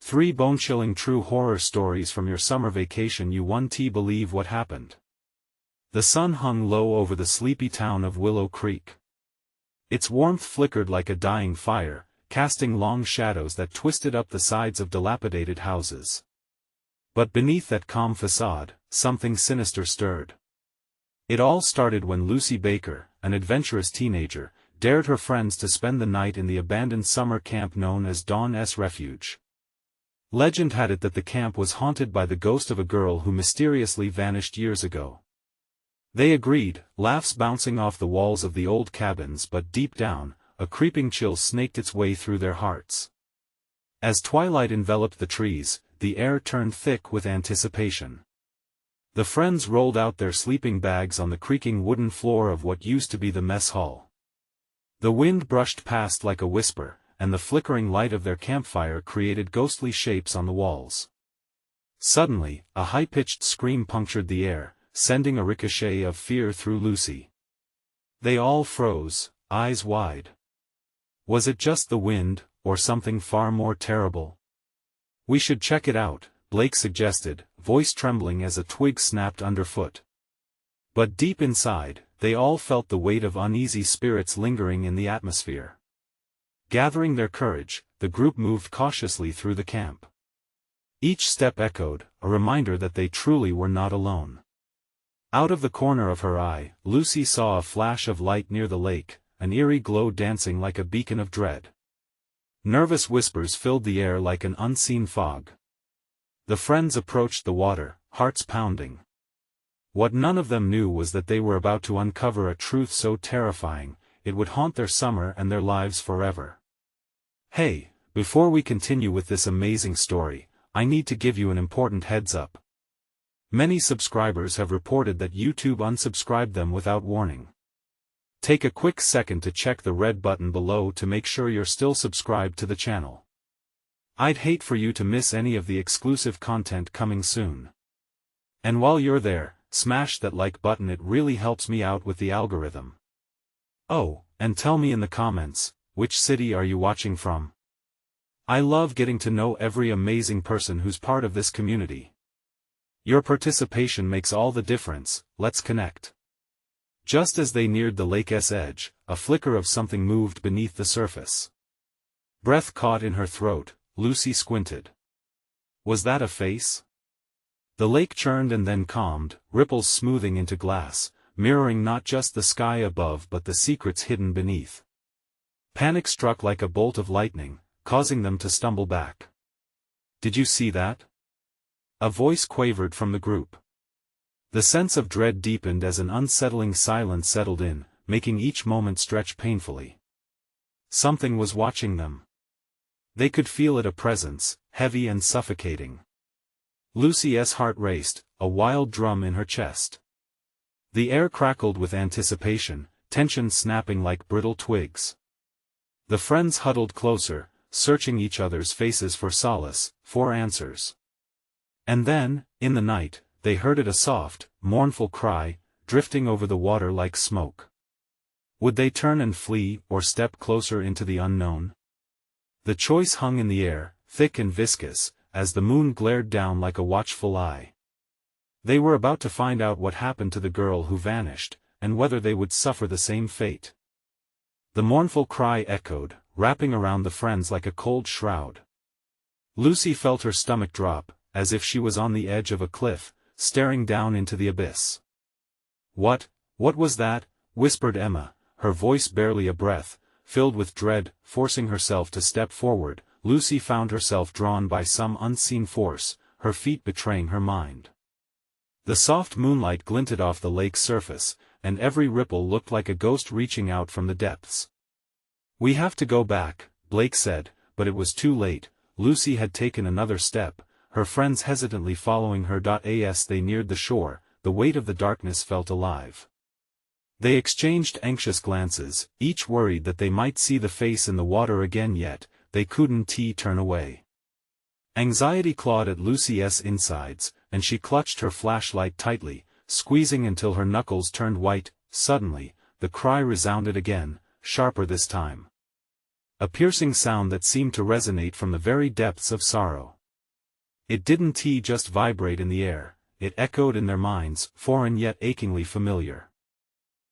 3 bone-chilling true horror stories from your summer vacation. You won't believe what happened. The sun hung low over the sleepy town of Willow Creek. Its warmth flickered like a dying fire, casting long shadows that twisted up the sides of dilapidated houses. But beneath that calm facade, something sinister stirred. It all started when Lucy Baker, an adventurous teenager, dared her friends to spend the night in the abandoned summer camp known as Dawn's Refuge. Legend had it that the camp was haunted by the ghost of a girl who mysteriously vanished years ago. They agreed, laughs bouncing off the walls of the old cabins, but deep down, a creeping chill snaked its way through their hearts. As twilight enveloped the trees, the air turned thick with anticipation. The friends rolled out their sleeping bags on the creaking wooden floor of what used to be the mess hall. The wind brushed past like a whisper, and the flickering light of their campfire created ghostly shapes on the walls. Suddenly, a high-pitched scream punctured the air, sending a ricochet of fear through Lucy. They all froze, eyes wide. Was it just the wind, or something far more terrible? "We should check it out," Blake suggested, voice trembling as a twig snapped underfoot. But deep inside, they all felt the weight of uneasy spirits lingering in the atmosphere. Gathering their courage, the group moved cautiously through the camp. Each step echoed, a reminder that they truly were not alone. Out of the corner of her eye, Lucy saw a flash of light near the lake, an eerie glow dancing like a beacon of dread. Nervous whispers filled the air like an unseen fog. The friends approached the water, hearts pounding. What none of them knew was that they were about to uncover a truth so terrifying, it would haunt their summer and their lives forever. Hey, before we continue with this amazing story, I need to give you an important heads up. Many subscribers have reported that YouTube unsubscribed them without warning. Take a quick second to check the red button below to make sure you're still subscribed to the channel. I'd hate for you to miss any of the exclusive content coming soon. And while you're there, smash that like button, it really helps me out with the algorithm. Oh, and tell me in the comments, which city are you watching from? I love getting to know every amazing person who's part of this community. Your participation makes all the difference. Let's connect. Just as they neared the lake's edge, a flicker of something moved beneath the surface. Breath caught in her throat, Lucy squinted. Was that a face? The lake churned and then calmed, ripples smoothing into glass, mirroring not just the sky above but the secrets hidden beneath. Panic struck like a bolt of lightning, causing them to stumble back. "Did you see that?" A voice quavered from the group. The sense of dread deepened as an unsettling silence settled in, making each moment stretch painfully. Something was watching them. They could feel it, a presence, heavy and suffocating. Lucy's heart raced, a wild drum in her chest. The air crackled with anticipation, tension snapping like brittle twigs. The friends huddled closer, searching each other's faces for solace, for answers. And then, in the night, they heard it, a soft, mournful cry, drifting over the water like smoke. Would they turn and flee, or step closer into the unknown? The choice hung in the air, thick and viscous, as the moon glared down like a watchful eye. They were about to find out what happened to the girl who vanished, and whether they would suffer the same fate. The mournful cry echoed, wrapping around the friends like a cold shroud. Lucy felt her stomach drop, as if she was on the edge of a cliff, staring down into the abyss. What was that?" whispered Emma, her voice barely a breath, filled with dread. Forcing herself to step forward, Lucy found herself drawn by some unseen force, her feet betraying her mind. The soft moonlight glinted off the lake's surface, and every ripple looked like a ghost reaching out from the depths. "We have to go back," Blake said, but it was too late. Lucy had taken another step, her friends hesitantly following her. As they neared the shore, the weight of the darkness felt alive. They exchanged anxious glances, each worried that they might see the face in the water again, yet they couldn't turn away. Anxiety clawed at Lucy's insides, and she clutched her flashlight tightly, squeezing until her knuckles turned white. Suddenly, the cry resounded again, sharper this time. A piercing sound that seemed to resonate from the very depths of sorrow. It didn't just vibrate in the air, it echoed in their minds, foreign yet achingly familiar.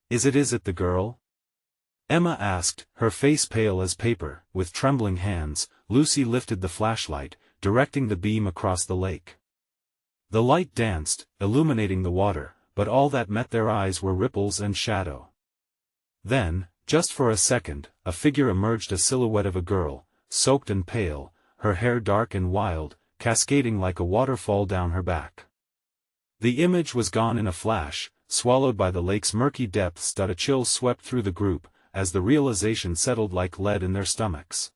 Is it the girl?" Emma asked, her face pale as paper. With trembling hands, Lucy lifted the flashlight, directing the beam across the lake. The light danced, illuminating the water, but all that met their eyes were ripples and shadow. Then, just for a second, a figure emerged, a silhouette of a girl, soaked and pale, her hair dark and wild, cascading like a waterfall down her back. The image was gone in a flash, swallowed by the lake's murky depths. A chill swept through the group, as the realization settled like lead in their stomachs.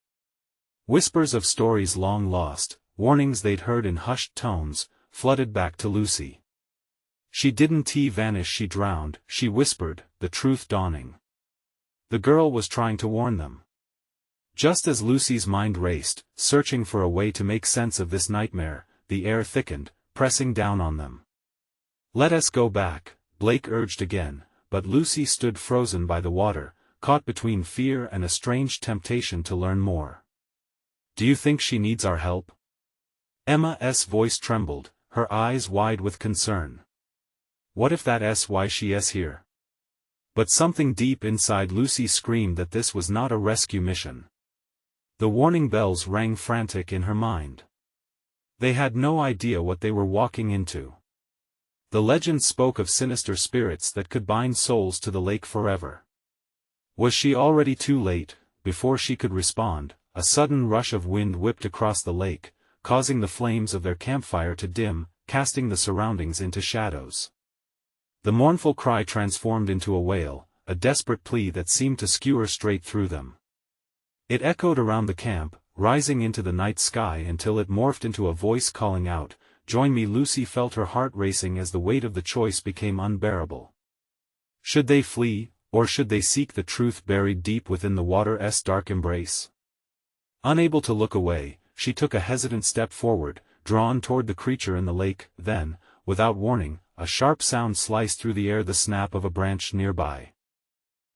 Whispers of stories long lost, warnings they'd heard in hushed tones, flooded back to Lucy. "She didn't vanish, she drowned," she whispered, the truth dawning. The girl was trying to warn them. Just as Lucy's mind raced, searching for a way to make sense of this nightmare, the air thickened, pressing down on them. "Let us go back," Blake urged again, but Lucy stood frozen by the water, caught between fear and a strange temptation to learn more. "Do you think she needs our help?" Emma's voice trembled, her eyes wide with concern. "What if that's why she's here?" But something deep inside Lucy screamed that this was not a rescue mission. The warning bells rang frantic in her mind. They had no idea what they were walking into. The legend spoke of sinister spirits that could bind souls to the lake forever. Was she already too late? Before she could respond, a sudden rush of wind whipped across the lake, causing the flames of their campfire to dim, casting the surroundings into shadows. The mournful cry transformed into a wail, a desperate plea that seemed to skewer straight through them. It echoed around the camp, rising into the night sky until it morphed into a voice calling out, "Join me!" Lucy felt her heart racing as the weight of the choice became unbearable. Should they flee, or should they seek the truth buried deep within the water's dark embrace? Unable to look away, she took a hesitant step forward, drawn toward the creature in the lake. Then, without warning, a sharp sound sliced through the air, the snap of a branch nearby.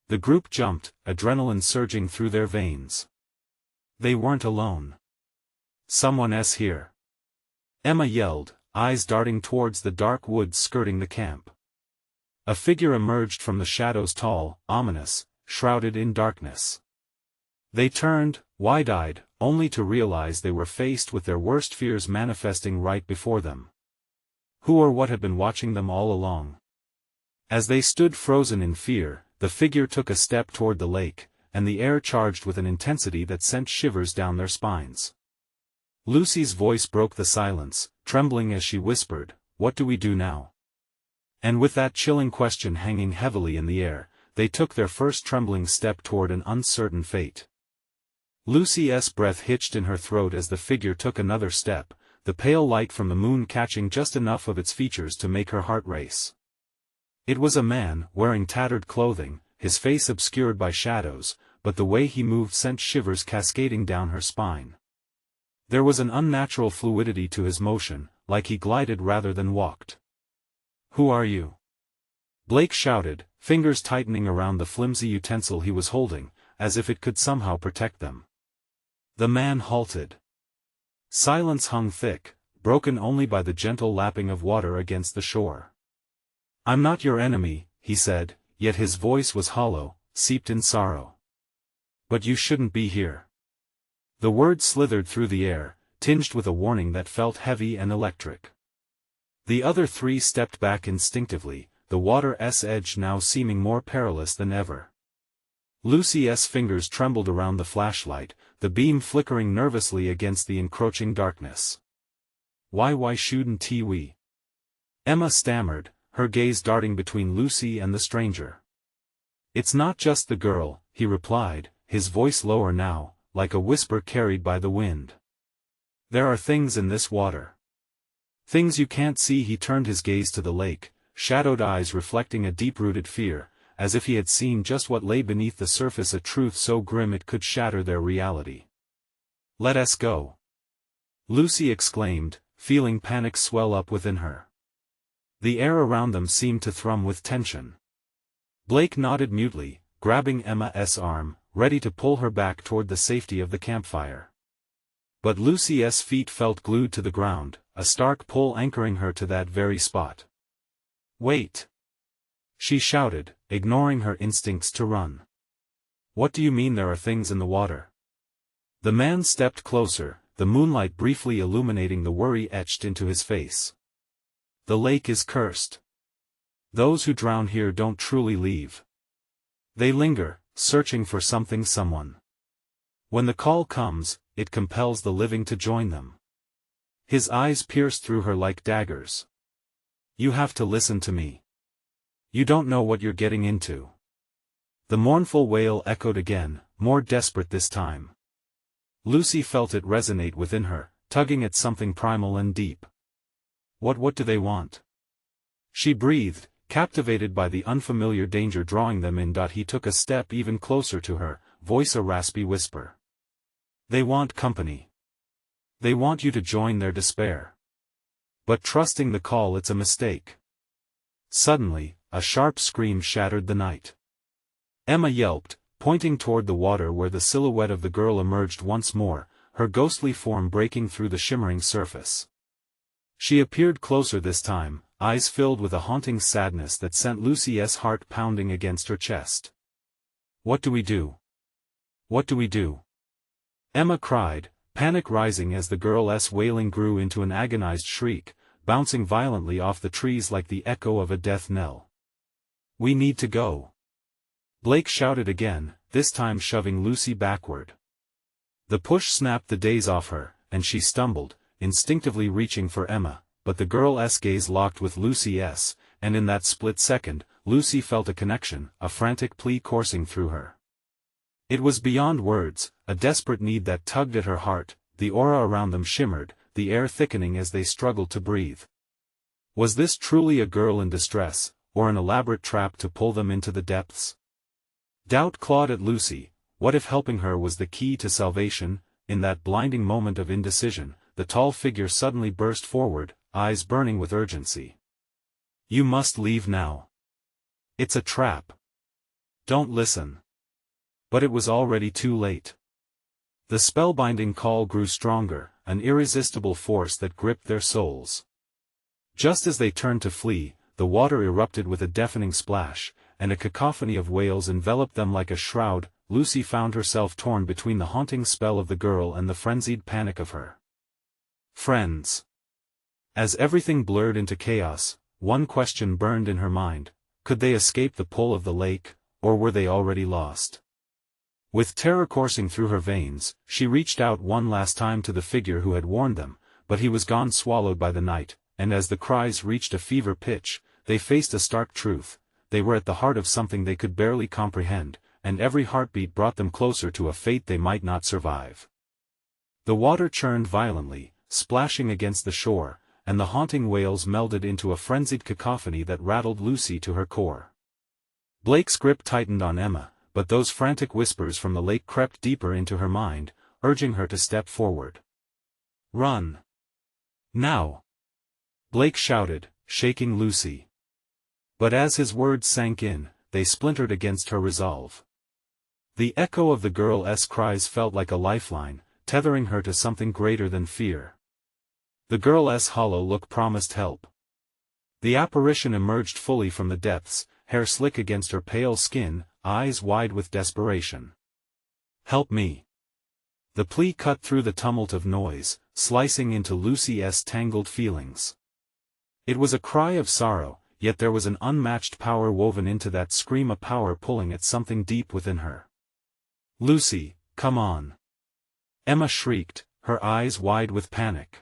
The group jumped, adrenaline surging through their veins. They weren't alone. "Someone's here!" Emma yelled, eyes darting towards the dark woods skirting the camp. A figure emerged from the shadows, tall, ominous, shrouded in darkness. They turned, wide-eyed, only to realize they were faced with their worst fears manifesting right before them. Who or what had been watching them all along? As they stood frozen in fear, the figure took a step toward the lake, and the air charged with an intensity that sent shivers down their spines. Lucy's voice broke the silence, trembling as she whispered, "What do we do now?" And with that chilling question hanging heavily in the air, they took their first trembling step toward an uncertain fate. Lucy's breath hitched in her throat as the figure took another step, the pale light from the moon catching just enough of its features to make her heart race. It was a man, wearing tattered clothing, his face obscured by shadows, but the way he moved sent shivers cascading down her spine. There was an unnatural fluidity to his motion, like he glided rather than walked. "Who are you?" Blake shouted, fingers tightening around the flimsy utensil he was holding, as if it could somehow protect them. The man halted. Silence hung thick, broken only by the gentle lapping of water against the shore. "I'm not your enemy," he said, yet his voice was hollow, seeped in sorrow. "But you shouldn't be here." The words slithered through the air, tinged with a warning that felt heavy and electric. The other three stepped back instinctively, the water's edge now seeming more perilous than ever. Lucy's fingers trembled around the flashlight, the beam flickering nervously against the encroaching darkness. Why shouldn't we?" Emma stammered, her gaze darting between Lucy and the stranger. "It's not just the girl," he replied, his voice lower now, like a whisper carried by the wind. "There are things in this water. Things you can't see." He turned his gaze to the lake, shadowed eyes reflecting a deep-rooted fear, as if he had seen just what lay beneath the surface, a truth so grim it could shatter their reality. "Let us go!" Lucy exclaimed, feeling panic swell up within her. The air around them seemed to thrum with tension. Blake nodded mutely, grabbing Emma's arm, ready to pull her back toward the safety of the campfire. But Lucy's feet felt glued to the ground, a stark pull anchoring her to that very spot. "Wait!" she shouted, ignoring her instincts to run. "What do you mean there are things in the water?" The man stepped closer, the moonlight briefly illuminating the worry etched into his face. "The lake is cursed. Those who drown here don't truly leave. They linger, searching for something, someone. When the call comes, it compels the living to join them." His eyes pierced through her like daggers. "You have to listen to me. You don't know what you're getting into." The mournful wail echoed again, more desperate this time. Lucy felt it resonate within her, tugging at something primal and deep. What do they want?" she breathed, captivated by the unfamiliar danger drawing them in. He took a step even closer to her, voice a raspy whisper. "They want company. They want you to join their despair. But trusting the call, it's a mistake." Suddenly, a sharp scream shattered the night. Emma yelped, pointing toward the water where the silhouette of the girl emerged once more, her ghostly form breaking through the shimmering surface. She appeared closer this time, eyes filled with a haunting sadness that sent Lucy's heart pounding against her chest. "What do we do? What do we do?" Emma cried, panic rising as the girl's wailing grew into an agonized shriek, bouncing violently off the trees like the echo of a death knell. "We need to go," Blake shouted again, this time shoving Lucy backward. The push snapped the daze off her, and she stumbled, instinctively reaching for Emma, but the girl's gaze locked with Lucy's, and in that split second, Lucy felt a connection, a frantic plea coursing through her. It was beyond words, a desperate need that tugged at her heart. The aura around them shimmered, the air thickening as they struggled to breathe. Was this truly a girl in distress, or an elaborate trap to pull them into the depths? Doubt clawed at Lucy. What if helping her was the key to salvation? In that blinding moment of indecision, the tall figure suddenly burst forward, eyes burning with urgency. "You must leave now. It's a trap. Don't listen." But it was already too late. The spellbinding call grew stronger, an irresistible force that gripped their souls. Just as they turned to flee, the water erupted with a deafening splash, and a cacophony of wails enveloped them like a shroud. Lucy found herself torn between the haunting spell of the girl and the frenzied panic of her friends. As everything blurred into chaos, one question burned in her mind: could they escape the pull of the lake, or were they already lost? With terror coursing through her veins, she reached out one last time to the figure who had warned them, but he was gone, swallowed by the night, and as the cries reached a fever pitch, they faced a stark truth: they were at the heart of something they could barely comprehend, and every heartbeat brought them closer to a fate they might not survive. The water churned violently, splashing against the shore, and the haunting wails melded into a frenzied cacophony that rattled Lucy to her core. Blake's grip tightened on Emma, but those frantic whispers from the lake crept deeper into her mind, urging her to step forward. "Run! Now!" Blake shouted, shaking Lucy. But as his words sank in, they splintered against her resolve. The echo of the girl's cries felt like a lifeline, tethering her to something greater than fear. The girl's hollow look promised help. The apparition emerged fully from the depths, hair slick against her pale skin, eyes wide with desperation. "Help me!" The plea cut through the tumult of noise, slicing into Lucy's tangled feelings. It was a cry of sorrow, yet there was an unmatched power woven into that scream, a power pulling at something deep within her. "Lucy, come on!" Emma shrieked, her eyes wide with panic.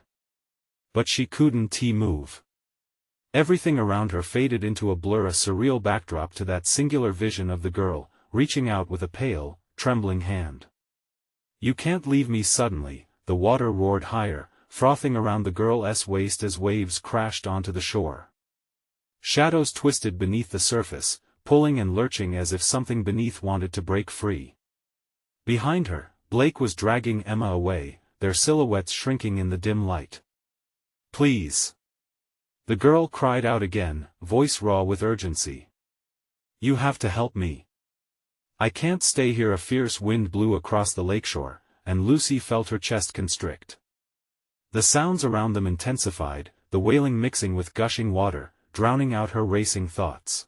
But she couldn't move. Everything around her faded into a blur, a surreal backdrop to that singular vision of the girl, reaching out with a pale, trembling hand. "You can't leave me!" Suddenly, the water roared higher, frothing around the girl's waist as waves crashed onto the shore. Shadows twisted beneath the surface, pulling and lurching as if something beneath wanted to break free. Behind her, Blake was dragging Emma away, their silhouettes shrinking in the dim light. "Please!" the girl cried out again, voice raw with urgency. "You have to help me. I can't stay here." A fierce wind blew across the lakeshore, and Lucy felt her chest constrict. The sounds around them intensified, the wailing mixing with gushing water, drowning out her racing thoughts.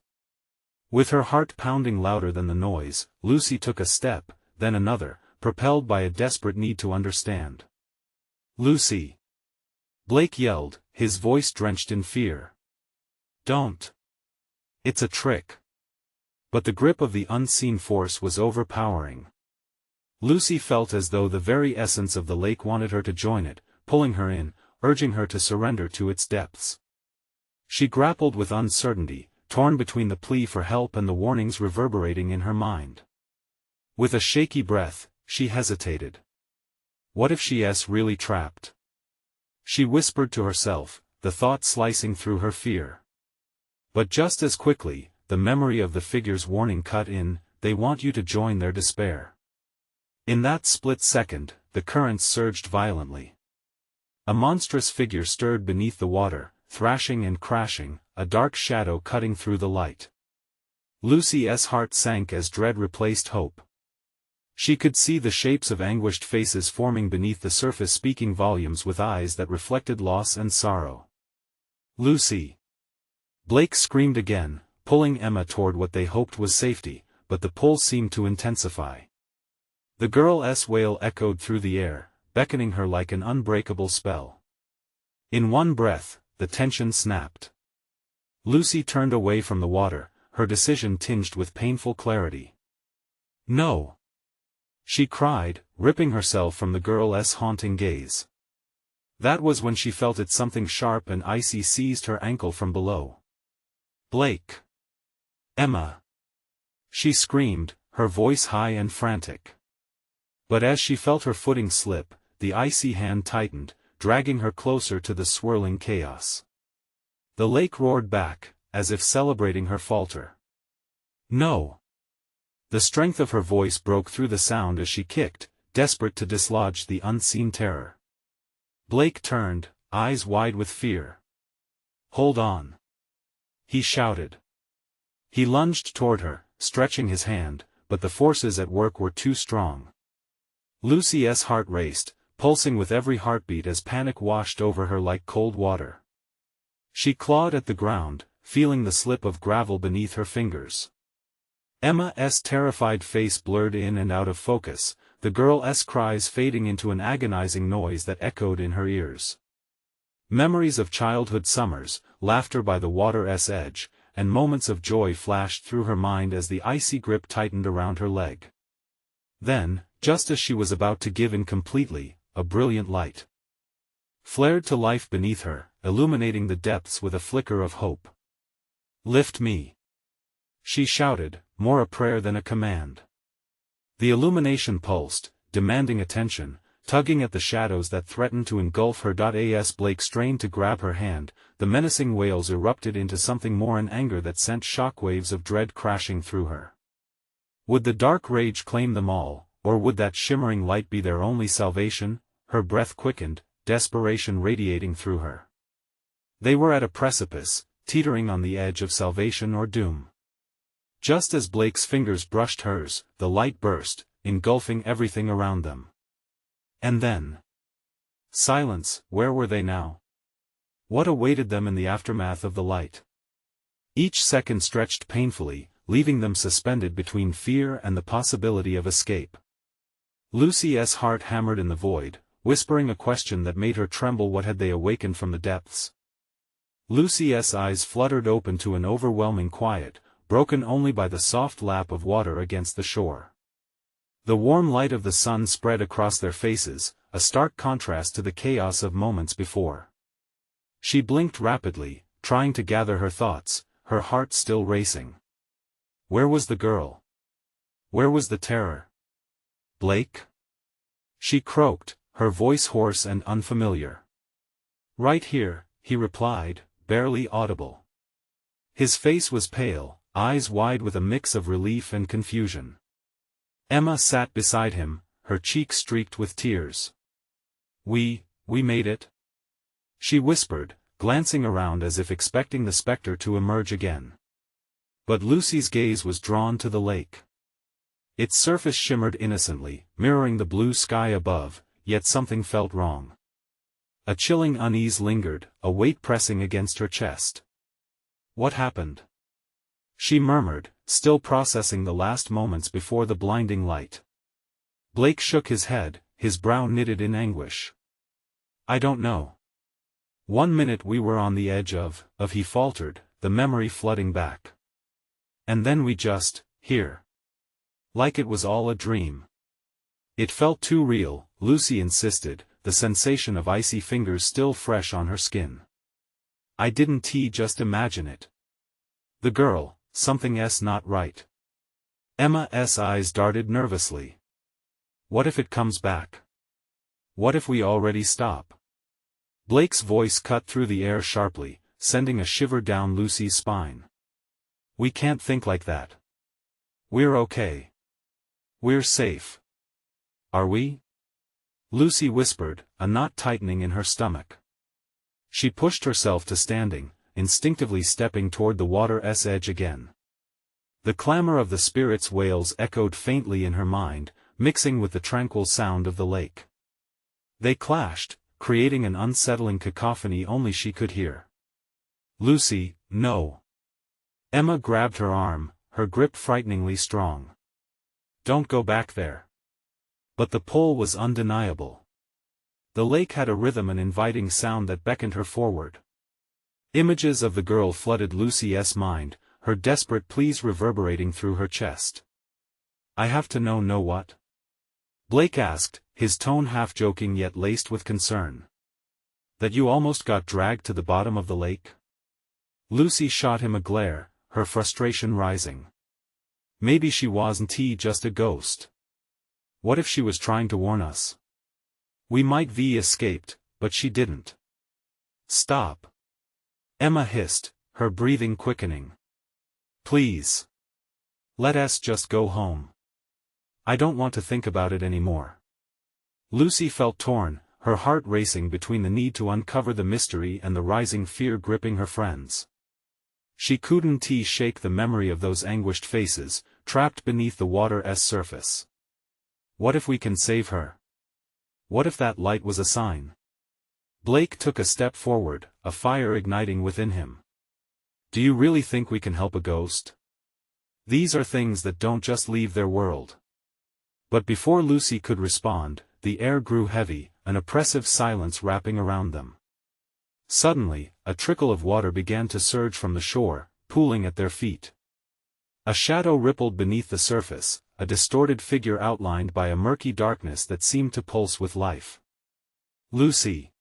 With her heart pounding louder than the noise, Lucy took a step, then another, propelled by a desperate need to understand. "Lucy!" Blake yelled, his voice drenched in fear. "Don't! It's a trick." But the grip of the unseen force was overpowering. Lucy felt as though the very essence of the lake wanted her to join it, pulling her in, urging her to surrender to its depths. She grappled with uncertainty, torn between the plea for help and the warnings reverberating in her mind. With a shaky breath, she hesitated. What if she's really trapped? She whispered to herself, the thought slicing through her fear. But just as quickly, the memory of the figure's warning cut in, they want you to join their despair. In that split second, the currents surged violently. A monstrous figure stirred beneath the water, thrashing and crashing, a dark shadow cutting through the light. Lucy's heart sank as dread replaced hope. She could see the shapes of anguished faces forming beneath the surface, speaking volumes with eyes that reflected loss and sorrow. "Lucy!" Blake screamed again, pulling Emma toward what they hoped was safety, but the pull seemed to intensify. The girl's wail echoed through the air, beckoning her like an unbreakable spell. In one breath, the tension snapped. Lucy turned away from the water, her decision tinged with painful clarity. "No!" she cried, ripping herself from the girl's haunting gaze. That was when she felt it, something sharp and icy seized her ankle from below. "Blake! Emma!" she screamed, her voice high and frantic. But as she felt her footing slip, the icy hand tightened, dragging her closer to the swirling chaos. The lake roared back, as if celebrating her falter. "No!" The strength of her voice broke through the sound as she kicked, desperate to dislodge the unseen terror. Blake turned, eyes wide with fear. "Hold on!" he shouted. He lunged toward her, stretching his hand, but the forces at work were too strong. Lucy's heart raced, pulsing with every heartbeat as panic washed over her like cold water. She clawed at the ground, feeling the slip of gravel beneath her fingers. Emma's terrified face blurred in and out of focus, the girl's cries fading into an agonizing noise that echoed in her ears. Memories of childhood summers, laughter by the water's edge, and moments of joy flashed through her mind as the icy grip tightened around her leg. Then, just as she was about to give in completely, a brilliant light flared to life beneath her, illuminating the depths with a flicker of hope. "Lift me!" she shouted, more a prayer than a command. The illumination pulsed, demanding attention, tugging at the shadows that threatened to engulf her. As Blake strained to grab her hand, the menacing wails erupted into something more, an anger that sent shockwaves of dread crashing through her. Would the dark rage claim them all, or would that shimmering light be their only salvation? Her breath quickened, desperation radiating through her. They were at a precipice, teetering on the edge of salvation or doom. Just as Blake's fingers brushed hers, the light burst, engulfing everything around them. And then silence. Where were they now? What awaited them in the aftermath of the light? Each second stretched painfully, leaving them suspended between fear and the possibility of escape. Lucy's heart hammered in the void, whispering a question that made her tremble. What had they awakened from the depths? Lucy's eyes fluttered open to an overwhelming quiet, broken only by the soft lap of water against the shore. The warm light of the sun spread across their faces, a stark contrast to the chaos of moments before. She blinked rapidly, trying to gather her thoughts, her heart still racing. Where was the girl? Where was the terror? Blake? She croaked, her voice hoarse and unfamiliar. "Right here," he replied, barely audible. His face was pale, eyes wide with a mix of relief and confusion. Emma sat beside him, her cheeks streaked with tears. We made it," she whispered, glancing around as if expecting the specter to emerge again. But Lucy's gaze was drawn to the lake. Its surface shimmered innocently, mirroring the blue sky above, yet something felt wrong. A chilling unease lingered, a weight pressing against her chest. What happened? She murmured, still processing the last moments before the blinding light. Blake shook his head, his brow knitted in anguish. I don't know. 1 minute we were on the edge of he faltered, the memory flooding back. And then we just, here. Like it was all a dream. It felt too real, Lucy insisted, the sensation of icy fingers still fresh on her skin. I didn't just imagine it. The girl, something's not right. Emma's eyes darted nervously. What if it comes back? What if we already stop? Blake's voice cut through the air sharply, sending a shiver down Lucy's spine. We can't think like that. We're okay. We're safe. Are we? Lucy whispered, a knot tightening in her stomach. She pushed herself to standing, instinctively stepping toward the water's edge again. The clamor of the spirit's wails echoed faintly in her mind, mixing with the tranquil sound of the lake. They clashed, creating an unsettling cacophony only she could hear. Lucy, no. Emma grabbed her arm, her grip frighteningly strong. Don't go back there. But the pull was undeniable. The lake had a rhythm, an inviting sound that beckoned her forward. Images of the girl flooded Lucy's mind, her desperate pleas reverberating through her chest. I have to know what? Blake asked, his tone half-joking yet laced with concern. That you almost got dragged to the bottom of the lake? Lucy shot him a glare, her frustration rising. Maybe she wasn't just a ghost. What if she was trying to warn us? We might have escaped, but she didn't. Stop. Emma hissed, her breathing quickening. Please. Let us just go home. I don't want to think about it anymore. Lucy felt torn, her heart racing between the need to uncover the mystery and the rising fear gripping her friends. She couldn't shake the memory of those anguished faces, trapped beneath the water's surface. What if we can save her? What if that light was a sign? Blake took a step forward, a fire igniting within him. Do you really think we can help a ghost? These are things that don't just leave their world. But before Lucy could respond, the air grew heavy, an oppressive silence wrapping around them. Suddenly, a trickle of water began to surge from the shore, pooling at their feet. A shadow rippled beneath the surface, a distorted figure outlined by a murky darkness that seemed to pulse with life. Lucy!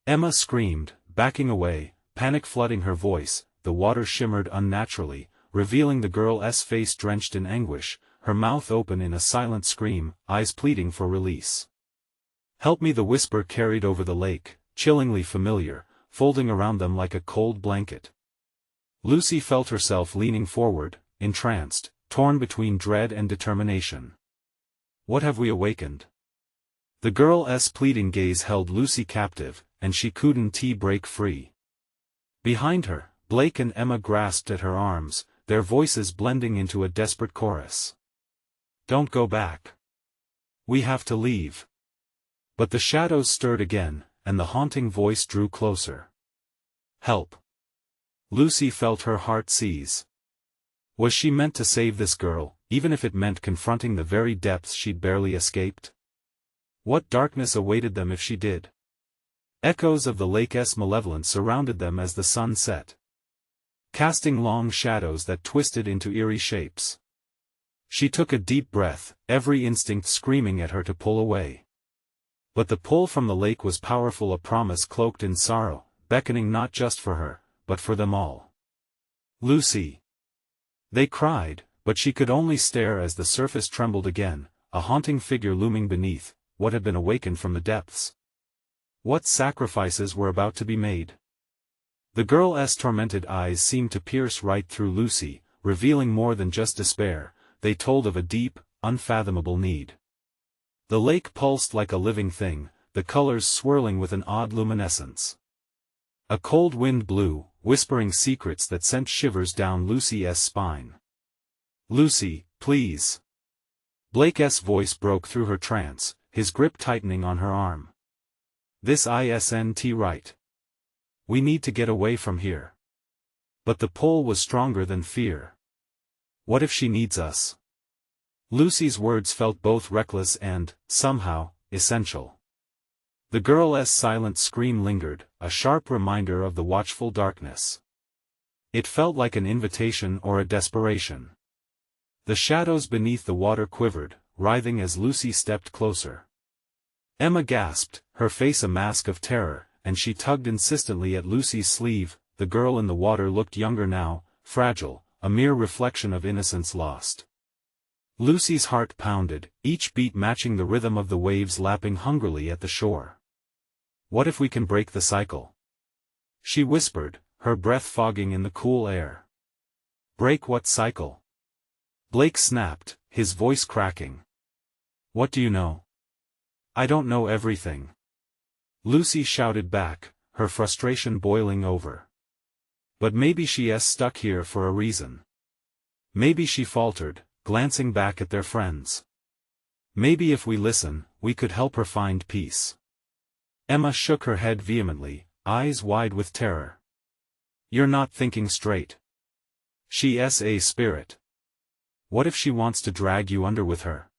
Emma screamed, backing away, panic flooding her voice. The water shimmered unnaturally, revealing the girl's face drenched in anguish, her mouth open in a silent scream, eyes pleading for release. Help me! The whisper carried over the lake, chillingly familiar, folding around them like a cold blanket. Lucy felt herself leaning forward, entranced, torn between dread and determination. What have we awakened? The girl's pleading gaze held Lucy captive, and she couldn't break free. Behind her, Blake and Emma grasped at her arms, their voices blending into a desperate chorus. Don't go back. We have to leave. But the shadows stirred again, and the haunting voice drew closer. Help. Lucy felt her heart seize. Was she meant to save this girl, even if it meant confronting the very depths she'd barely escaped? What darkness awaited them if she did? Echoes of the lake's malevolence surrounded them as the sun set, casting long shadows that twisted into eerie shapes. She took a deep breath, every instinct screaming at her to pull away. But the pull from the lake was powerful, a promise cloaked in sorrow, beckoning not just for her, but for them all. Lucy! They cried, but she could only stare as the surface trembled again, a haunting figure looming beneath what had been awakened from the depths. What sacrifices were about to be made? The girl's tormented eyes seemed to pierce right through Lucy, revealing more than just despair. They told of a deep, unfathomable need. The lake pulsed like a living thing, the colors swirling with an odd luminescence. A cold wind blew, whispering secrets that sent shivers down Lucy's spine. Lucy, please. Blake's voice broke through her trance, his grip tightening on her arm. This isn't right. We need to get away from here. But the pull was stronger than fear. What if she needs us? Lucy's words felt both reckless and, somehow, essential. The girl's silent scream lingered, a sharp reminder of the watchful darkness. It felt like an invitation or a desperation. The shadows beneath the water quivered, writhing as Lucy stepped closer. Emma gasped, her face a mask of terror, and she tugged insistently at Lucy's sleeve. The girl in the water looked younger now, fragile, a mere reflection of innocence lost. Lucy's heart pounded, each beat matching the rhythm of the waves lapping hungrily at the shore. What if we can break the cycle? She whispered, her breath fogging in the cool air. Break what cycle? Blake snapped, his voice cracking. What do you know? I don't know everything. Lucy shouted back, her frustration boiling over. But maybe she's stuck here for a reason. Maybe she faltered, glancing back at their friends. Maybe if we listen, we could help her find peace. Emma shook her head vehemently, eyes wide with terror. You're not thinking straight. She's a spirit. What if she wants to drag you under with her?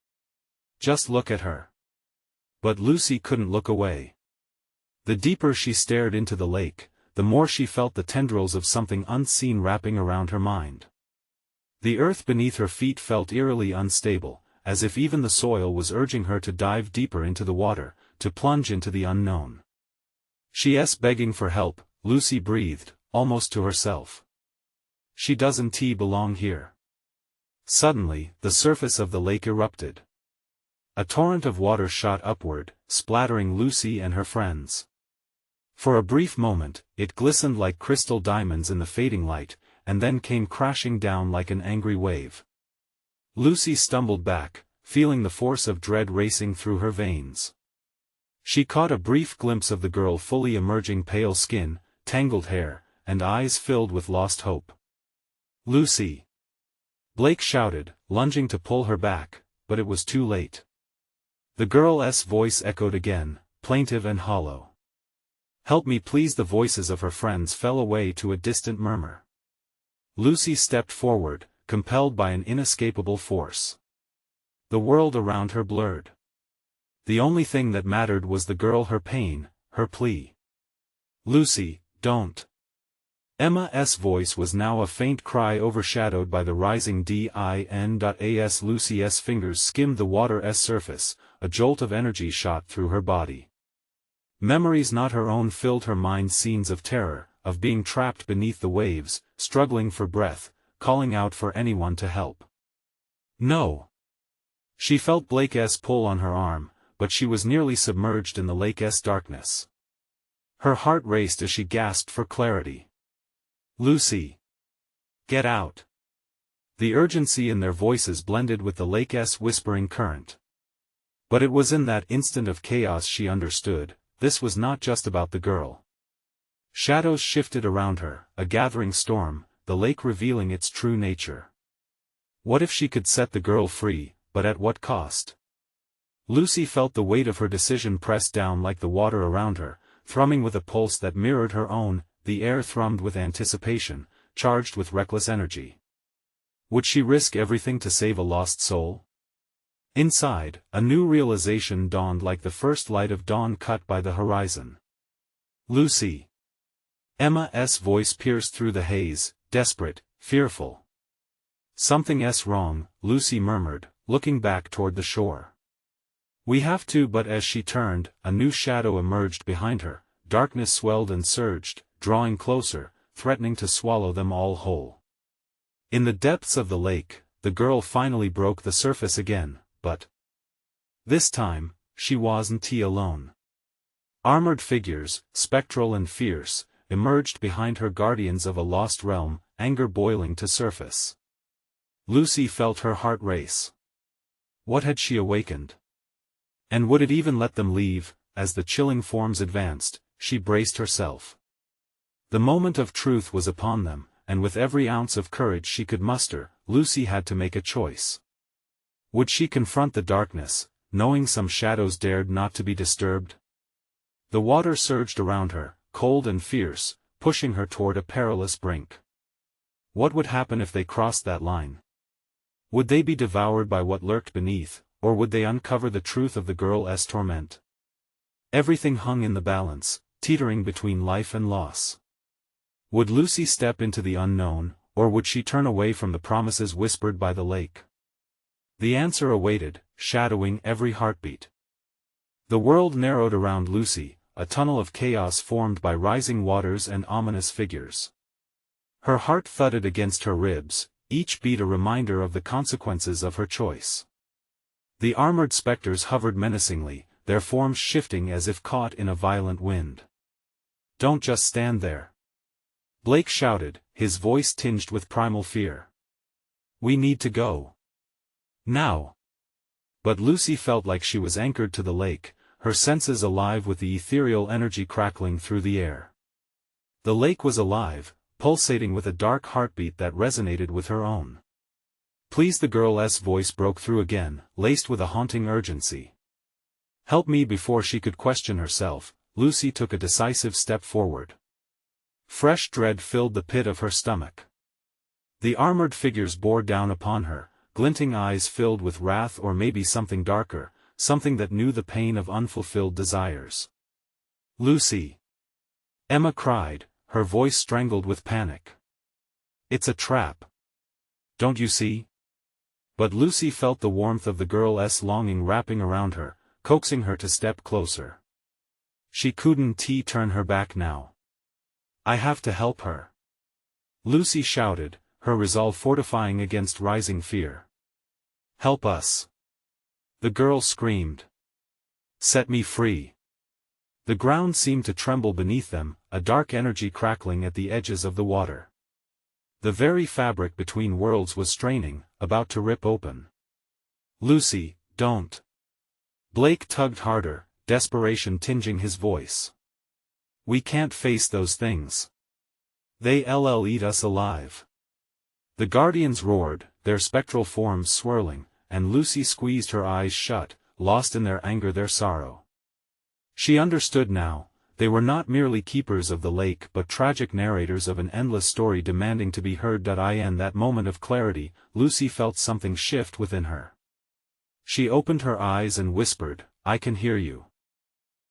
Just look at her. But Lucy couldn't look away. The deeper she stared into the lake, the more she felt the tendrils of something unseen wrapping around her mind. The earth beneath her feet felt eerily unstable, as if even the soil was urging her to dive deeper into the water, to plunge into the unknown. She's begging for help, Lucy breathed, almost to herself. She doesn't belong here. Suddenly, the surface of the lake erupted. A torrent of water shot upward, splattering Lucy and her friends. For a brief moment, it glistened like crystal diamonds in the fading light, and then came crashing down like an angry wave. Lucy stumbled back, feeling the force of dread racing through her veins. She caught a brief glimpse of the girl fully emerging, pale skin, tangled hair, and eyes filled with lost hope. Lucy! Blake shouted, lunging to pull her back, but it was too late. The girl's voice echoed again, plaintive and hollow. Help me please! The voices of her friends fell away to a distant murmur. Lucy stepped forward, compelled by an inescapable force. The world around her blurred. The only thing that mattered was the girl, her pain, her plea. Lucy, don't. Emma's voice was now a faint cry overshadowed by the rising din.as. Lucy's fingers skimmed the water's surface, a jolt of energy shot through her body. Memories not her own filled her mind, scenes of terror, of being trapped beneath the waves, struggling for breath, calling out for anyone to help. No. She felt Blake's pull on her arm, but she was nearly submerged in the lake's darkness. Her heart raced as she gasped for clarity. Lucy! Get out! The urgency in their voices blended with the lake's whispering current. But it was in that instant of chaos she understood, this was not just about the girl. Shadows shifted around her, a gathering storm, the lake revealing its true nature. What if she could set the girl free, but at what cost? Lucy felt the weight of her decision press down like the water around her, thrumming with a pulse that mirrored her own. The air thrummed with anticipation, charged with reckless energy. Would she risk everything to save a lost soul? Inside, a new realization dawned like the first light of dawn cut by the horizon. Lucy! Emma's voice pierced through the haze, desperate, fearful. Something's wrong, Lucy murmured, looking back toward the shore. We have to. But as she turned, a new shadow emerged behind her, darkness swelled and surged, drawing closer, threatening to swallow them all whole. In the depths of the lake, the girl finally broke the surface again, but this time, she wasn't alone. Armored figures, spectral and fierce, emerged behind her, guardians of a lost realm, anger boiling to surface. Lucy felt her heart race. What had she awakened? And would it even let them leave? As the chilling forms advanced, she braced herself. The moment of truth was upon them, and with every ounce of courage she could muster, Lucy had to make a choice. Would she confront the darkness, knowing some shadows dared not to be disturbed? The water surged around her, cold and fierce, pushing her toward a perilous brink. What would happen if they crossed that line? Would they be devoured by what lurked beneath, or would they uncover the truth of the girl's torment? Everything hung in the balance, teetering between life and loss. Would Lucy step into the unknown, or would she turn away from the promises whispered by the lake? The answer awaited, shadowing every heartbeat. The world narrowed around Lucy, a tunnel of chaos formed by rising waters and ominous figures. Her heart thudded against her ribs, each beat a reminder of the consequences of her choice. The armored specters hovered menacingly, their forms shifting as if caught in a violent wind. "Don't just stand there," Blake shouted, his voice tinged with primal fear. "We need to go. Now." But Lucy felt like she was anchored to the lake, her senses alive with the ethereal energy crackling through the air. The lake was alive, pulsating with a dark heartbeat that resonated with her own. "Please," the girl's voice broke through again, laced with a haunting urgency. "Help me." Before she could question herself, Lucy took a decisive step forward. Fresh dread filled the pit of her stomach. The armored figures bore down upon her, glinting eyes filled with wrath or maybe something darker, something that knew the pain of unfulfilled desires. "Lucy!" Emma cried, her voice strangled with panic. "It's a trap. Don't you see?" But Lucy felt the warmth of the girl's longing wrapping around her, coaxing her to step closer. She couldn't turn her back now. "I have to help her," Lucy shouted, her resolve fortifying against rising fear. "Help us!" the girl screamed. "Set me free!" The ground seemed to tremble beneath them, a dark energy crackling at the edges of the water. The very fabric between worlds was straining, about to rip open. "Lucy, don't!" Blake tugged harder, desperation tinging his voice. "We can't face those things. They'll eat us alive." The guardians roared, their spectral forms swirling, and Lucy squeezed her eyes shut, lost in their anger, their sorrow. She understood now, they were not merely keepers of the lake but tragic narrators of an endless story demanding to be heard. In that moment of clarity, Lucy felt something shift within her. She opened her eyes and whispered, "I can hear you."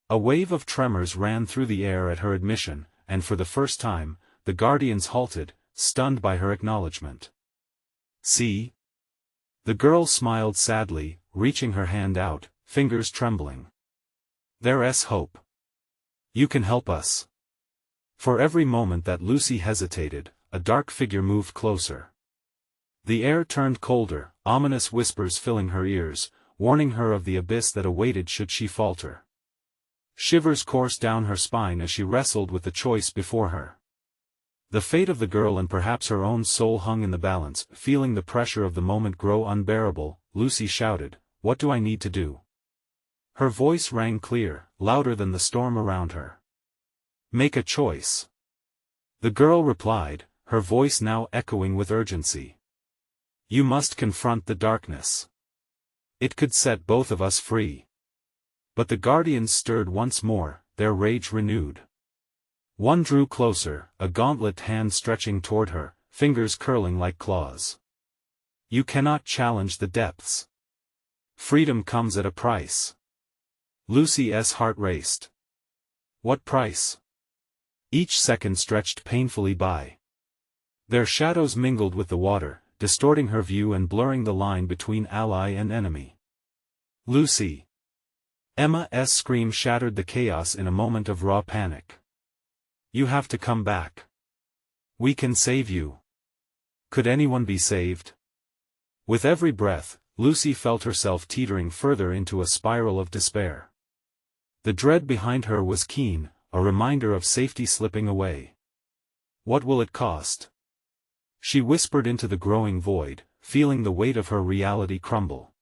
A wave of tremors ran through the air at her admission, and for the first time, the guardians halted, stunned by her acknowledgement. "See?" The girl smiled sadly, reaching her hand out, fingers trembling. "There's hope. You can help us." For every moment that Lucy hesitated, a dark figure moved closer. The air turned colder, ominous whispers filling her ears, warning her of the abyss that awaited should she falter. Shivers coursed down her spine as she wrestled with the choice before her. The fate of the girl and perhaps her own soul hung in the balance. Feeling the pressure of the moment grow unbearable, Lucy shouted, "What do I need to do?" Her voice rang clear, louder than the storm around her. "Make a choice." The girl replied, her voice now echoing with urgency. "You must confront the darkness. It could set both of us free." But the guardians stirred once more, their rage renewed. One drew closer, a gauntlet hand stretching toward her, fingers curling like claws. "You cannot challenge the depths. Freedom comes at a price." Lucy's heart raced. What price? Each second stretched painfully by. Their shadows mingled with the water, distorting her view and blurring the line between ally and enemy. "Lucy!" Emma's scream shattered the chaos in a moment of raw panic. "You have to come back. We can save you." Could anyone be saved? With every breath, Lucy felt herself teetering further into a spiral of despair. The dread behind her was keen, a reminder of safety slipping away. "What will it cost?" she whispered into the growing void, feeling the weight of her reality crumble.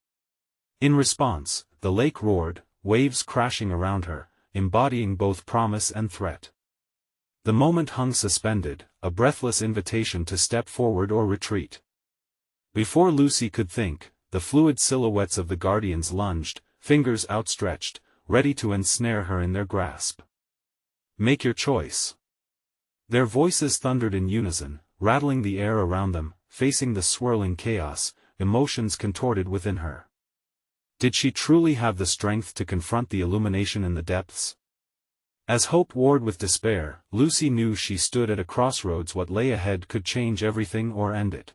In response, the lake roared, waves crashing around her, embodying both promise and threat. The moment hung suspended, a breathless invitation to step forward or retreat. Before Lucy could think, the fluid silhouettes of the guardians lunged, fingers outstretched, ready to ensnare her in their grasp. Make your choice. Their voices thundered in unison, rattling the air around them, facing the swirling chaos, emotions contorted within her. Did she truly have the strength to confront the illumination in the depths? As hope warred with despair, Lucy knew she stood at a crossroads. What lay ahead could change everything or end it.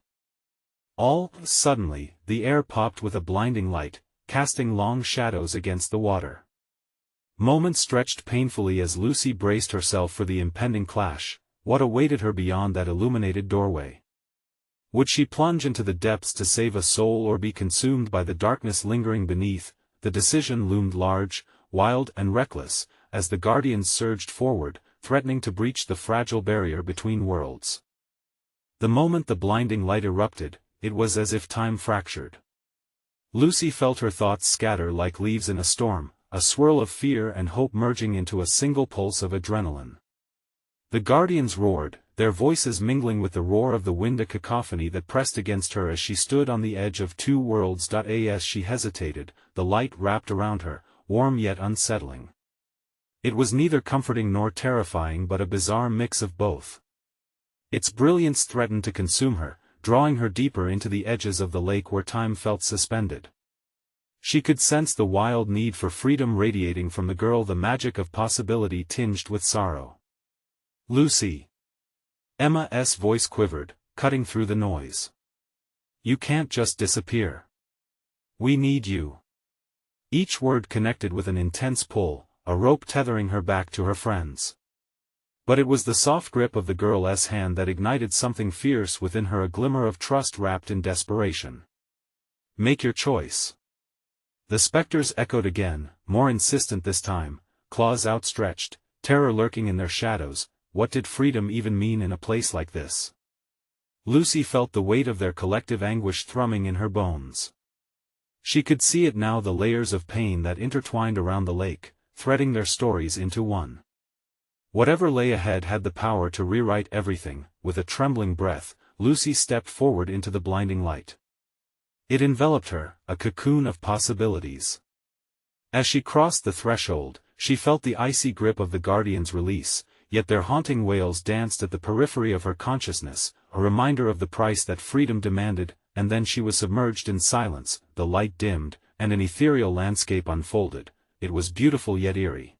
All suddenly, the air popped with a blinding light, casting long shadows against the water. Moments stretched painfully as Lucy braced herself for the impending clash. What awaited her beyond that illuminated doorway? Would she plunge into the depths to save a soul or be consumed by the darkness lingering beneath? The decision loomed large, wild and reckless, as the Guardians surged forward, threatening to breach the fragile barrier between worlds. The moment the blinding light erupted, it was as if time fractured. Lucy felt her thoughts scatter like leaves in a storm, a swirl of fear and hope merging into a single pulse of adrenaline. The Guardians roared, their voices mingling with the roar of the wind, a cacophony that pressed against her as she stood on the edge of two worlds. As she hesitated, the light wrapped around her, warm yet unsettling. It was neither comforting nor terrifying but a bizarre mix of both. Its brilliance threatened to consume her, drawing her deeper into the edges of the lake where time felt suspended. She could sense the wild need for freedom radiating from the girl, the magic of possibility tinged with sorrow. Lucy. Emma's voice quivered, cutting through the noise. You can't just disappear. We need you. Each word connected with an intense pull, a rope tethering her back to her friends. But it was the soft grip of the girl's hand that ignited something fierce within her, a glimmer of trust wrapped in desperation. Make your choice. The specters echoed again, more insistent this time, claws outstretched, terror lurking in their shadows. What did freedom even mean in a place like this? Lucy felt the weight of their collective anguish thrumming in her bones. She could see it now, the layers of pain that intertwined around the lake, threading their stories into one. Whatever lay ahead had the power to rewrite everything. With a trembling breath, Lucy stepped forward into the blinding light. It enveloped her, a cocoon of possibilities. As she crossed the threshold, she felt the icy grip of the Guardians release, yet their haunting wails danced at the periphery of her consciousness, a reminder of the price that freedom demanded. And then she was submerged in silence. The light dimmed, and an ethereal landscape unfolded. It was beautiful yet eerie.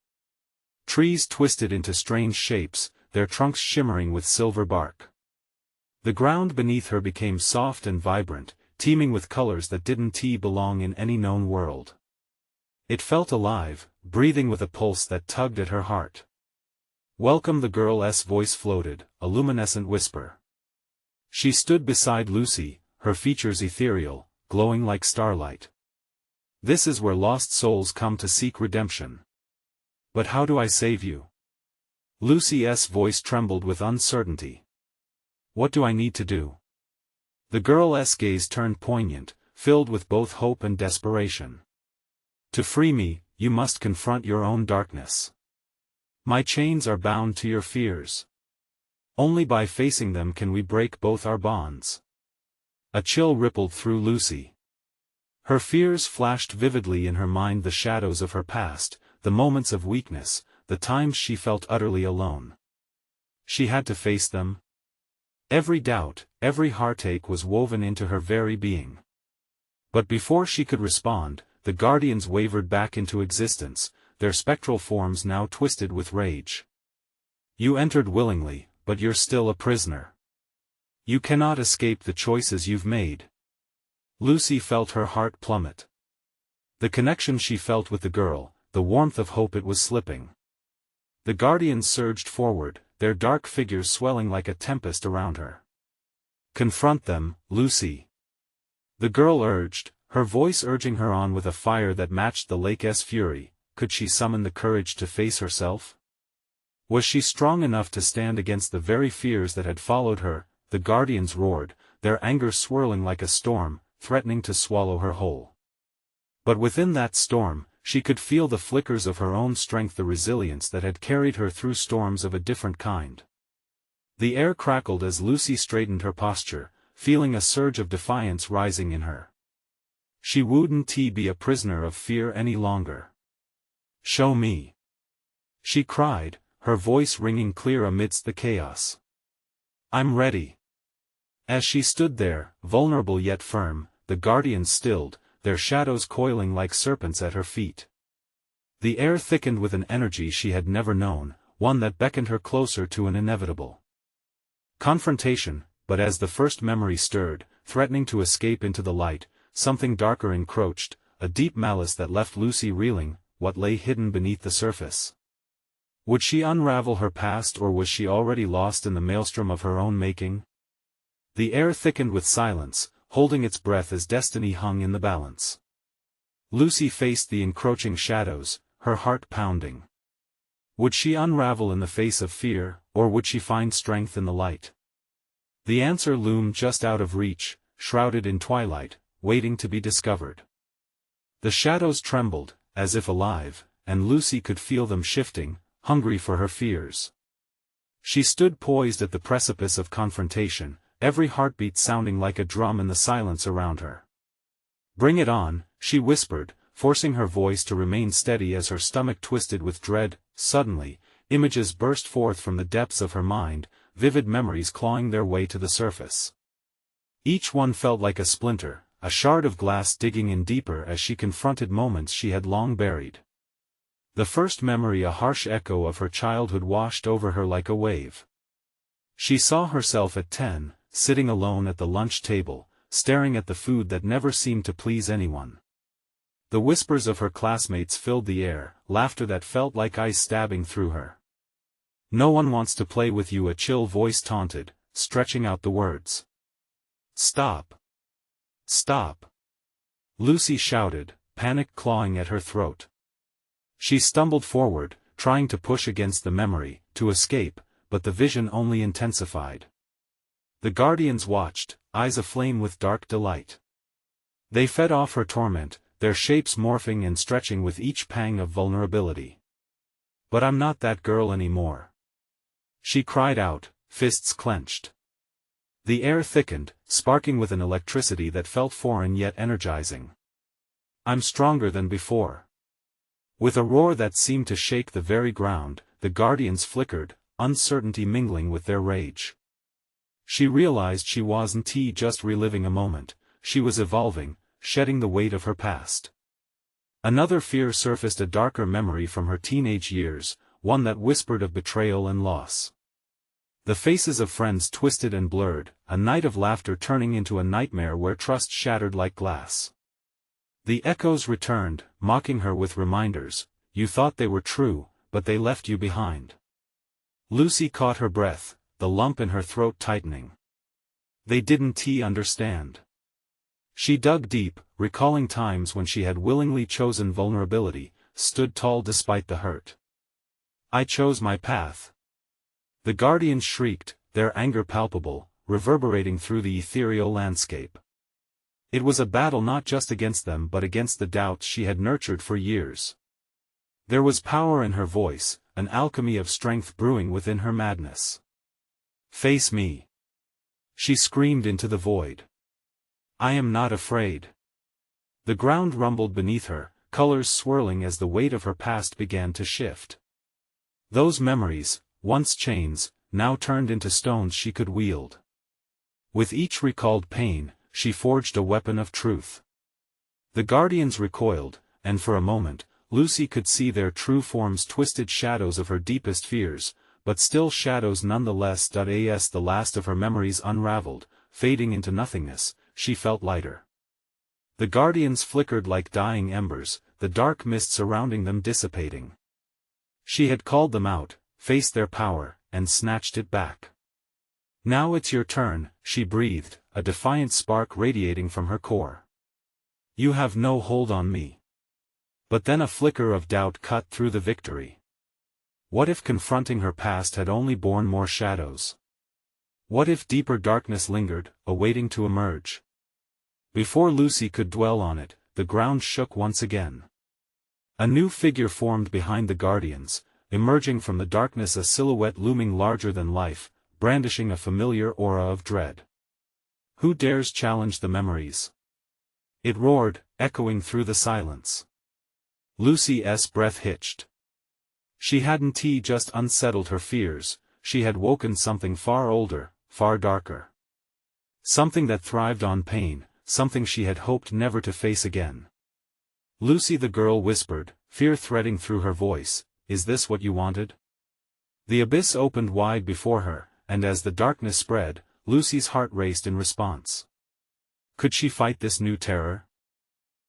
Trees twisted into strange shapes, their trunks shimmering with silver bark. The ground beneath her became soft and vibrant, teeming with colors that didn't belong in any known world. It felt alive, breathing with a pulse that tugged at her heart. Welcome, the girl's voice floated, a luminescent whisper. She stood beside Lucy, her features ethereal, glowing like starlight. This is where lost souls come to seek redemption. But how do I save you? Lucy's voice trembled with uncertainty. What do I need to do? The girl's gaze turned poignant, filled with both hope and desperation. To free me, you must confront your own darkness. My chains are bound to your fears. Only by facing them can we break both our bonds. A chill rippled through Lucy. Her fears flashed vividly in her mind, the shadows of her past, the moments of weakness, the times she felt utterly alone. She had to face them. Every doubt, every heartache was woven into her very being. But before she could respond, the Guardians wavered back into existence, their spectral forms now twisted with rage. You entered willingly, but you're still a prisoner. You cannot escape the choices you've made. Lucy felt her heart plummet. The connection she felt with the girl, the warmth of hope, it was slipping. The Guardians surged forward, their dark figures swelling like a tempest around her. Confront them, Lucy. The girl urged, her voice urging her on with a fire that matched the lake's fury. Could she summon the courage to face herself? Was she strong enough to stand against the very fears that had followed her? The Guardians roared, their anger swirling like a storm, threatening to swallow her whole. But within that storm, she could feel the flickers of her own strength, the resilience that had carried her through storms of a different kind. The air crackled as Lucy straightened her posture, feeling a surge of defiance rising in her. She wouldn't be a prisoner of fear any longer. Show me. She cried, her voice ringing clear amidst the chaos. I'm ready. As she stood there, vulnerable yet firm, the guardians stilled, their shadows coiling like serpents at her feet. The air thickened with an energy she had never known, one that beckoned her closer to an inevitable confrontation, but as the first memory stirred, threatening to escape into the light, something darker encroached, a deep malice that left Lucy reeling, what lay hidden beneath the surface. Would she unravel her past, or was she already lost in the maelstrom of her own making? The air thickened with silence, holding its breath as destiny hung in the balance. Lucy faced the encroaching shadows, her heart pounding. Would she unravel in the face of fear, or would she find strength in the light? The answer loomed just out of reach, shrouded in twilight, waiting to be discovered. The shadows trembled, as if alive, and Lucy could feel them shifting, hungry for her fears. She stood poised at the precipice of confrontation, every heartbeat sounding like a drum in the silence around her. Bring it on, she whispered, forcing her voice to remain steady as her stomach twisted with dread. Suddenly, images burst forth from the depths of her mind, vivid memories clawing their way to the surface. Each one felt like a splinter, a shard of glass digging in deeper as she confronted moments she had long buried. The first memory, a harsh echo of her childhood, washed over her like a wave. She saw herself at 10, sitting alone at the lunch table, staring at the food that never seemed to please anyone. The whispers of her classmates filled the air, laughter that felt like ice stabbing through her. No one wants to play with you, a chill voice taunted, stretching out the words. Stop. Stop. Lucy shouted, panic clawing at her throat. She stumbled forward, trying to push against the memory, to escape, but the vision only intensified. The guardians watched, eyes aflame with dark delight. They fed off her torment, their shapes morphing and stretching with each pang of vulnerability. But I'm not that girl anymore. She cried out, fists clenched. The air thickened, sparking with an electricity that felt foreign yet energizing. I'm stronger than before. With a roar that seemed to shake the very ground, the guardians flickered, uncertainty mingling with their rage. She realized she wasn't just reliving a moment, she was evolving, shedding the weight of her past. Another fear surfaced, a darker memory from her teenage years, one that whispered of betrayal and loss. The faces of friends twisted and blurred, a night of laughter turning into a nightmare where trust shattered like glass. The echoes returned, mocking her with reminders, you thought they were true, but they left you behind. Lucy caught her breath, the lump in her throat tightening. They didn't understand. She dug deep, recalling times when she had willingly chosen vulnerability, stood tall despite the hurt. I chose my path. The guardians shrieked, their anger palpable, reverberating through the ethereal landscape. It was a battle not just against them but against the doubts she had nurtured for years. There was power in her voice, an alchemy of strength brewing within her madness. Face me. She screamed into the void. I am not afraid. The ground rumbled beneath her, colors swirling as the weight of her past began to shift. Those memories, once chains, now turned into stones she could wield. With each recalled pain, she forged a weapon of truth. The guardians recoiled, and for a moment, Lucy could see their true forms, twisted shadows of her deepest fears, but still shadows nonetheless. As the last of her memories unraveled, fading into nothingness, she felt lighter. The guardians flickered like dying embers, the dark mist surrounding them dissipating. She had called them out, faced their power, and snatched it back. Now it's your turn, she breathed, a defiant spark radiating from her core. You have no hold on me. But then a flicker of doubt cut through the victory. What if confronting her past had only borne more shadows? What if deeper darkness lingered, awaiting to emerge? Before Lucy could dwell on it, the ground shook once again. A new figure formed behind the guardians, emerging from the darkness, a silhouette looming larger than life, brandishing a familiar aura of dread. Who dares challenge the memories? It roared, echoing through the silence. Lucy's breath hitched. She hadn't just unsettled her fears, she had woken something far older, far darker. Something that thrived on pain, something she had hoped never to face again. "Lucy," the girl whispered, fear threading through her voice, "is this what you wanted?" The abyss opened wide before her, and as the darkness spread, Lucy's heart raced in response. Could she fight this new terror?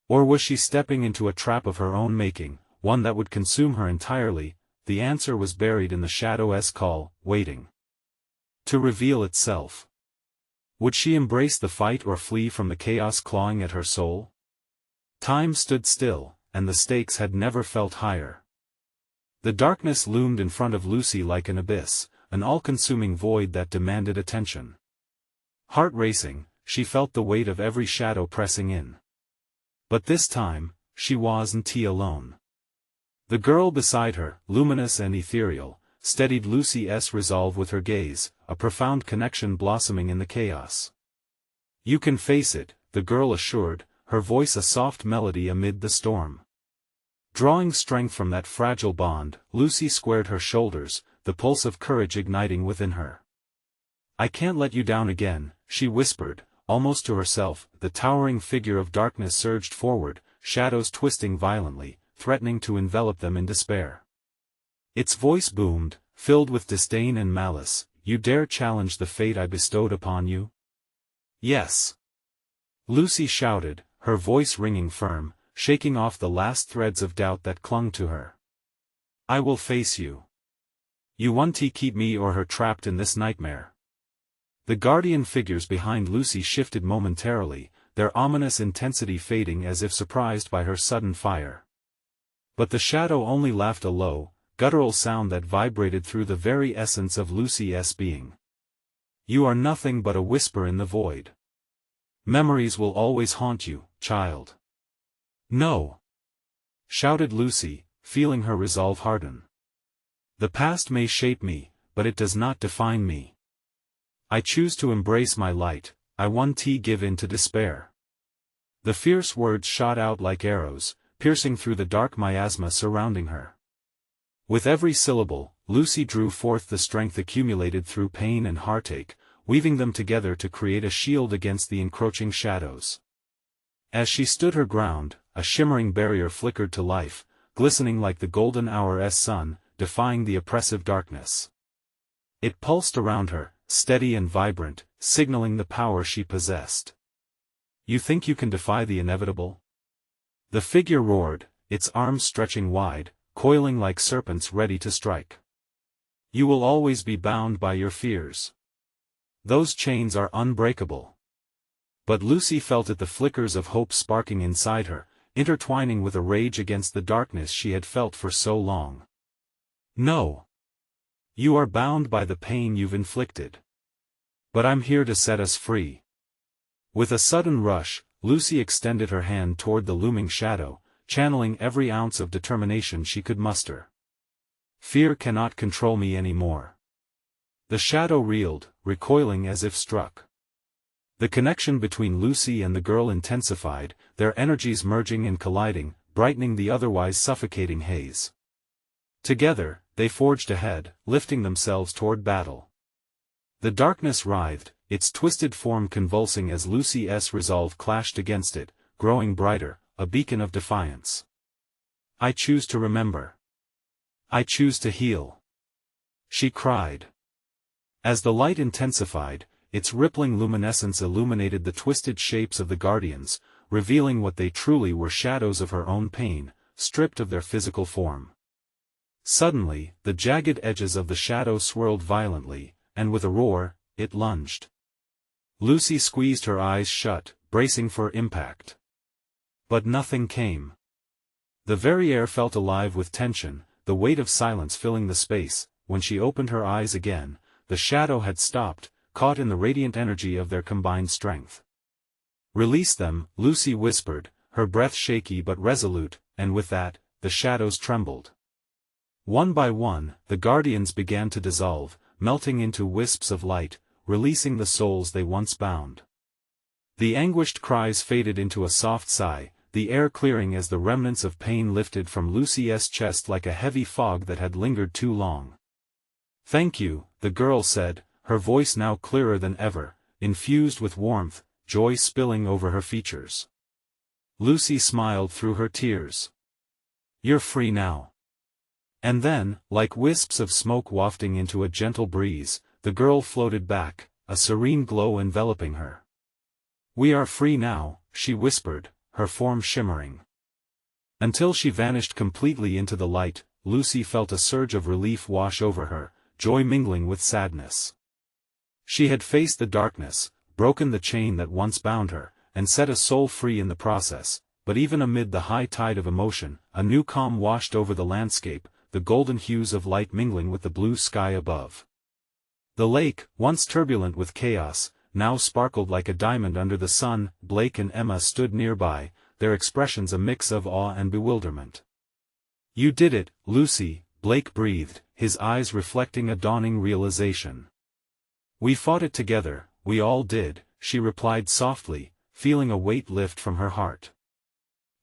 Or was she stepping into a trap of her own making, one that would consume her entirely? The answer was buried in the shadow's call, waiting to reveal itself. Would she embrace the fight or flee from the chaos clawing at her soul? Time stood still, and the stakes had never felt higher. The darkness loomed in front of Lucy like an abyss, an all-consuming void that demanded attention. Heart racing, she felt the weight of every shadow pressing in. But this time, she wasn't alone. The girl beside her, luminous and ethereal, steadied Lucy's resolve with her gaze, a profound connection blossoming in the chaos. "You can face it," the girl assured, her voice a soft melody amid the storm. Drawing strength from that fragile bond, Lucy squared her shoulders, the pulse of courage igniting within her. "I can't let you down again," she whispered, almost to herself. The towering figure of darkness surged forward, shadows twisting violently, threatening to envelop them in despair. Its voice boomed, filled with disdain and malice. "You dare challenge the fate I bestowed upon you?" "Yes," Lucy shouted, her voice ringing firm, shaking off the last threads of doubt that clung to her. "I will face you. You won't keep me or her trapped in this nightmare." The guardian figures behind Lucy shifted momentarily, their ominous intensity fading as if surprised by her sudden fire. But the shadow only laughed, a low, guttural sound that vibrated through the very essence of Lucy's being. "You are nothing but a whisper in the void. Memories will always haunt you, child." "No!" shouted Lucy, feeling her resolve harden. "The past may shape me, but it does not define me. I choose to embrace my light, I won't give in to despair." The fierce words shot out like arrows, piercing through the dark miasma surrounding her. With every syllable, Lucy drew forth the strength accumulated through pain and heartache, weaving them together to create a shield against the encroaching shadows. As she stood her ground, a shimmering barrier flickered to life, glistening like the golden hour's sun, defying the oppressive darkness. It pulsed around her, steady and vibrant, signaling the power she possessed. "You think you can defy the inevitable?" The figure roared, its arms stretching wide, coiling like serpents ready to strike. "You will always be bound by your fears. Those chains are unbreakable." But Lucy felt it, the flickers of hope sparking inside her, intertwining with a rage against the darkness she had felt for so long. "No. You are bound by the pain you've inflicted. But I'm here to set us free." With a sudden rush, Lucy extended her hand toward the looming shadow, channeling every ounce of determination she could muster. "Fear cannot control me anymore." The shadow reeled, recoiling as if struck. The connection between Lucy and the girl intensified, their energies merging and colliding, brightening the otherwise suffocating haze. Together, they forged ahead, lifting themselves toward battle. The darkness writhed, its twisted form convulsing as Lucy's resolve clashed against it, growing brighter, a beacon of defiance. "I choose to remember. I choose to heal," she cried. As the light intensified, its rippling luminescence illuminated the twisted shapes of the guardians, revealing what they truly were: shadows of her own pain, stripped of their physical form. Suddenly, the jagged edges of the shadow swirled violently, and with a roar, it lunged. Lucy squeezed her eyes shut, bracing for impact. But nothing came. The very air felt alive with tension, the weight of silence filling the space. When she opened her eyes again, the shadow had stopped, caught in the radiant energy of their combined strength. "Release them," Lucy whispered, her breath shaky but resolute, and with that, the shadows trembled. One by one, the guardians began to dissolve, melting into wisps of light, releasing the souls they once bound. The anguished cries faded into a soft sigh, the air clearing as the remnants of pain lifted from Lucy's chest like a heavy fog that had lingered too long. "Thank you," the girl said, her voice now clearer than ever, infused with warmth, joy spilling over her features. Lucy smiled through her tears. "You're free now." And then, like wisps of smoke wafting into a gentle breeze, the girl floated back, a serene glow enveloping her. "We are free now," she whispered, her form shimmering. Until she vanished completely into the light, Lucy felt a surge of relief wash over her, joy mingling with sadness. She had faced the darkness, broken the chain that once bound her, and set a soul free in the process, but even amid the high tide of emotion, a new calm washed over the landscape, the golden hues of light mingling with the blue sky above. The lake, once turbulent with chaos, now sparkled like a diamond under the sun. Blake and Emma stood nearby, their expressions a mix of awe and bewilderment. "You did it, Lucy," Blake breathed, his eyes reflecting a dawning realization. "We fought it together, we all did," she replied softly, feeling a weight lift from her heart.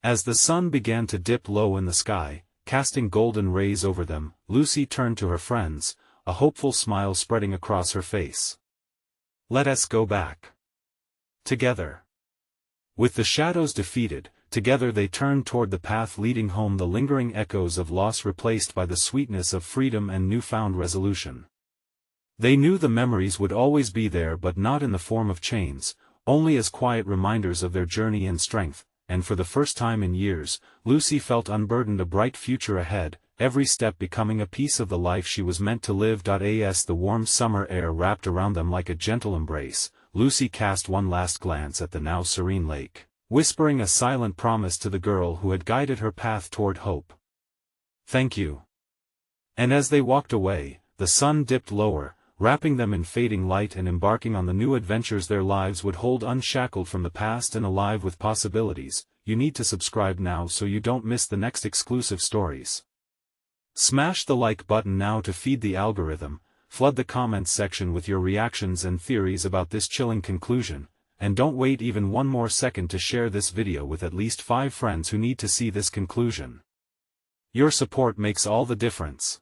As the sun began to dip low in the sky, casting golden rays over them, Lucy turned to her friends, a hopeful smile spreading across her face. "Let us go back. Together." With the shadows defeated, together they turned toward the path leading home, the lingering echoes of loss replaced by the sweetness of freedom and newfound resolution. They knew the memories would always be there, but not in the form of chains, only as quiet reminders of their journey and strength, and for the first time in years, Lucy felt unburdened, a bright future ahead, every step becoming a piece of the life she was meant to live. As the warm summer air wrapped around them like a gentle embrace, Lucy cast one last glance at the now serene lake, whispering a silent promise to the girl who had guided her path toward hope. "Thank you." And as they walked away, the sun dipped lower, wrapping them in fading light and embarking on the new adventures their lives would hold, unshackled from the past and alive with possibilities. You need to subscribe now so you don't miss the next exclusive stories. Smash the like button now to feed the algorithm, flood the comments section with your reactions and theories about this chilling conclusion, and don't wait even one more second to share this video with at least 5 friends who need to see this conclusion. Your support makes all the difference.